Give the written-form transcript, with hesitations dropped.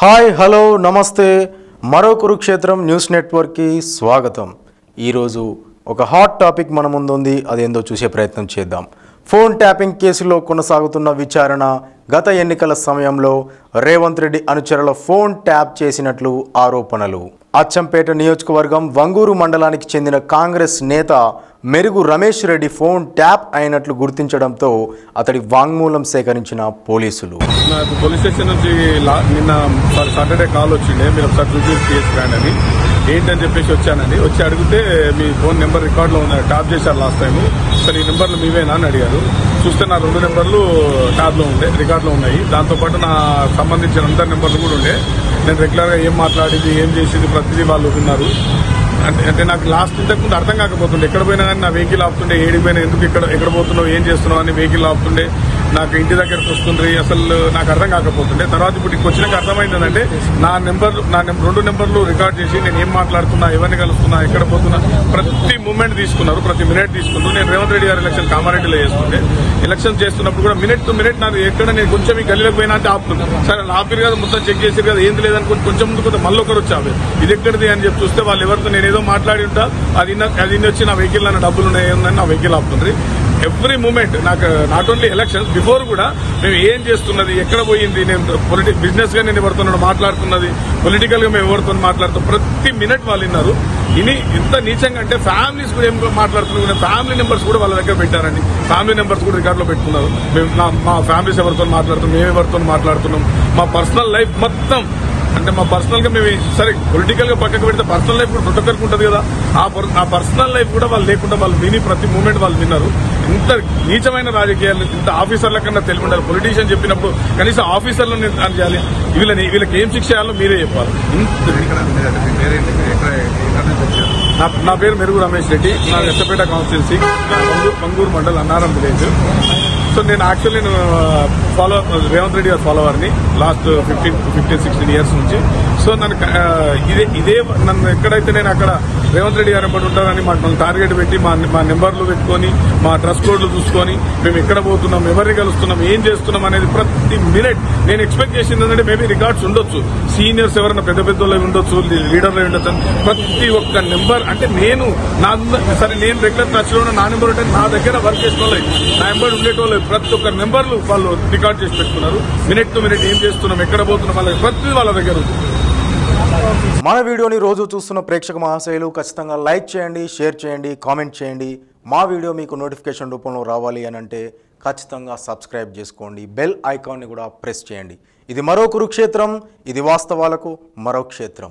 Hi hello నమస్తే మరో కురుక్షేత్రం news నెట్వర్క్కి స్వాగతం. ఈరోజు ఒక హాట్ టాపిక్ మన ముందు ఉంది, అదేందో చూసే ప్రయత్నం చేద్దాం. ఫోన్ ట్యాపింగ్ కేసులో కొనసాగుతున్న విచారణ. గత ఎన్నికల సమయంలో రేవంత్ రెడ్డి అనుచరుల ఫోన్ ట్యాప్ చేసినట్లు ఆరోపణలు. అచ్చంపేట నియోజకవర్గం వంగూరు మండలానికి చెందిన కాంగ్రెస్ నేత మెరుగు రమేష్ రెడ్డి ఫోన్ ట్యాప్ అయినట్లు గుర్తించడంతో అతడి వాంగ్మూలం సేకరించిన పోలీసులు. నాకు పోలీస్ స్టేషన్ నుంచి నిన్న సాటర్డే కాల్ వచ్చిండే, మీరు ఒకసారి రివ్యూస్ తీసుకురండి అని. ఏంటని చెప్పేసి వచ్చానండి. వచ్చి అడిగితే మీ ఫోన్ నెంబర్ రికార్డులో ఉన్నాయి, ట్యాప్ చేశారు లాస్ట్ టైం, సరే ఈ నెంబర్లు మీవేనా అని అడిగారు. చూస్తే నా 2 నెంబర్లు ట్యాబ్లో ఉండే, రికార్డులో ఉన్నాయి. దాంతోపాటు నా సంబంధించిన అందరి నెంబర్లు కూడా ఉండే. నేను రెగ్యులర్గా ఏం మాట్లాడింది, ఏం చేసింది ప్రతిదీ వాళ్ళు విన్నారు. అంటే నాకు లాస్ట్ ఇంతకుముందు అర్థం కాకపోతుండే, ఎక్కడ పోయినా కానీ నా వెహికల్ ఆపుతుండే, ఏడికి పోయినా ఎందుకు ఎక్కడ పోతున్నావు, ఏం చేస్తున్నావు అని వెహికల్ ఆపుతుండే. నాకు ఇంటి దగ్గరకు వస్తుంది, అసలు నాకు అర్థం కాకపోతుండే. తర్వాత ఇప్పుడు ఇక్కడికి వచ్చినాక అర్థమైందంటే నా 2 నెంబర్లు రికార్డ్ చేసి నేను ఏం మాట్లాడుతున్నా, ఎవరిని కలుస్తున్నా, ఎక్కడ పోతున్నా ప్రతి మూమెంట్ తీసుకున్నారు, ప్రతి మినిట్ తీసుకున్నారు. నేను రేవంత్ రెడ్డి గారు ఎలక్షన్ కామారెడ్డిలో చేస్తుండే, ఎలక్షన్ చేస్తున్నప్పుడు కూడా మినిట్ టు మినిట్ నాకు ఎక్కడ నేను కొంచెం ఈ గల్లీలోకి పోయినా అంటే ఆపుతుంది. సరే ఆపిరు కదా, మొత్తం చెక్ చేసారు కదా, ఏంది లేదనుకుంటే కొంచెం ముందు కొంత మళ్ళీ ఒకరు వచ్చి ఇది ఎక్కడిది అని చెప్పి చూస్తే వాళ్ళు ఎవరితో నేను ఏదో మాట్లాడి ఉంటా, అది వచ్చి నా వెహికల్ నా డబ్బులు ఉన్నాయని నా వెహికల్ ఆపుతుంది. ఎవ్రీ మూమెంట్ నాకు నాట్ ఓన్లీ ఎలక్షన్స్ బిఫోర్ కూడా మేము ఏం చేస్తున్నది, ఎక్కడ పోయింది, నేను బిజినెస్ గా నేను ఎవరితో మాట్లాడుతున్నది, పొలిటికల్ గా మేము ఎవరితో మాట్లాడుతాం ప్రతి మినిట్ వాళ్ళు విన్నారు. ఇని ఇంత నీచంగా అంటే ఫ్యామిలీస్ కూడా ఏం మాట్లాడుతున్నాం, ఫ్యామిలీ నెంబర్స్ కూడా వాళ్ళ దగ్గర పెట్టారండి. ఫ్యామిలీ నెంబర్స్ కూడా రికార్డులో పెట్టుకున్నారు. మేము మా ఫ్యామిలీస్ ఎవరితో మాట్లాడుతున్నాం, మేము ఎవరితో మాట్లాడుతున్నాం, మా పర్సనల్ లైఫ్ మొత్తం అంటే మా పర్సనల్ గా మేము సరే పొలిటికల్ గా పక్కకు పెడితే పర్సనల్ లైఫ్ కూడా ప్రతి ఒక్కరికి ఉంటుంది కదా, ఆ పర్సనల్ లైఫ్ కూడా వాళ్ళు లేకుండా వాళ్ళు విని ప్రతి మూమెంట్ వాళ్ళు విన్నారు. ఇంత నీచమైన రాజకీయాలు ఇంత ఆఫీసర్ల కన్నా తెలివి ఉండాలి. పొలిటీషియన్ చెప్పినప్పుడు కనీసం ఆఫీసర్లను చేయాలి. వీళ్ళకి ఏం శిక్ష చేయాలో మీరే చెప్పాలి. నా పేరు మెరుగు రమేష్ రెడ్డి, నా Achampet constituency, Vangoor mandal Annaram village. So నేను యాక్చువల్లీ రేవంత్ రెడ్డి గారు ఫాలోవర్ని లాస్ట్ 15-16 ఇయర్స్ నుంచి. సో నన్ను ఎక్కడైతే నేను అక్కడ రేవంత్ రెడ్డి గారు ఎప్పుడు ఉంటారని మాకు టార్గెట్ పెట్టి మా నెంబర్లు పెట్టుకొని మా డ్రెస్ కోడ్లు చూసుకొని మేము ఎక్కడ పోతున్నాం, ఎవరిని కలుస్తున్నాం, ఏం చేస్తున్నాం అనేది ప్రతి మినిట్ నేను ఎక్స్పెక్ట్ చేసింది ఏంటంటే మేబీ రికార్డ్స్ ఉండొచ్చు, సీనియర్స్ ఎవరైనా పెద్ద పెద్దోళ్ళు ఉండొచ్చు, లీడర్లు ఉండొచ్చు. ప్రతి ఒక్క నెంబర్ అంటే నేను రెగ్యులర్ టచ్ లో ఉన్న నా నెంబర్ అంటే నా దగ్గర వర్క్ చేసిన వాళ్ళు నా నెంబర్ ఉండేటోళ్ళు ప్రతి ఒక్క నెంబర్లు వాళ్ళు రికార్డ్ చేసి పెట్టుకున్నారు. మినిట్ టు మినిట్ ఏం చేస్తున్నాం, ఎక్కడ పోతున్నాం, వాళ్ళకి ప్రతిదీ వాళ్ళ దగ్గర ఉంది. మన వీడియోని రోజు చూస్తున్న ప్రేక్షక మహాశయులు ఖచ్చితంగా లైక్ చేయండి, షేర్ చేయండి, కామెంట్ చేయండి. మా వీడియో మీకు నోటిఫికేషన్ రూపంలో రావాలి అని అంటే ఖచ్చితంగా సబ్స్క్రైబ్ చేసుకోండి, బెల్ ఐకాన్ని కూడా ప్రెస్ చేయండి. ఇది మరో కురుక్షేత్రం, ఇది వాస్తవాలకు మరో క్షేత్రం.